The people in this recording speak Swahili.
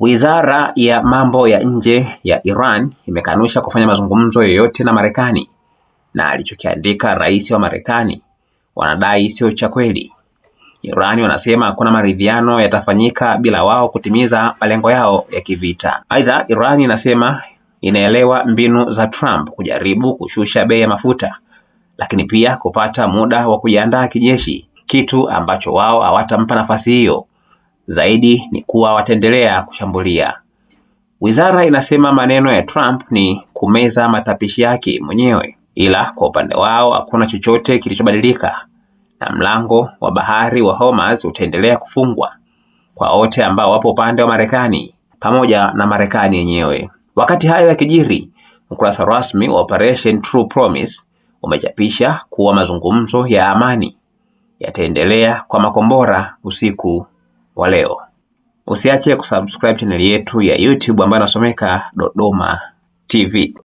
Wizara ya mambo ya nje ya Iran imekanusha kufanya mazungumzo yoyote na Marekani, na alichokiandika rais wa Marekani wanadai sio cha kweli. Iran wanasema hakuna maridhiano yatafanyika bila wao kutimiza malengo yao ya kivita. Aidha, Iran inasema inaelewa mbinu za Trump kujaribu kushusha bei ya mafuta, lakini pia kupata muda wa kujiandaa kijeshi, kitu ambacho wao hawatampa nafasi hiyo. Zaidi ni kuwa wataendelea kushambulia. Wizara inasema maneno ya Trump ni kumeza matapishi yake mwenyewe, ila kwa upande wao hakuna chochote kilichobadilika, na mlango wa bahari wa Hormuz utaendelea kufungwa kwa wote ambao wapo upande wa Marekani pamoja na Marekani yenyewe. Wakati hayo yakijiri, ukurasa rasmi wa Operation True Promise umechapisha kuwa mazungumzo ya amani yataendelea kwa makombora usiku wa leo. Usiache kusubscribe channel yetu ya YouTube ambayo inasomeka Dodoma TV.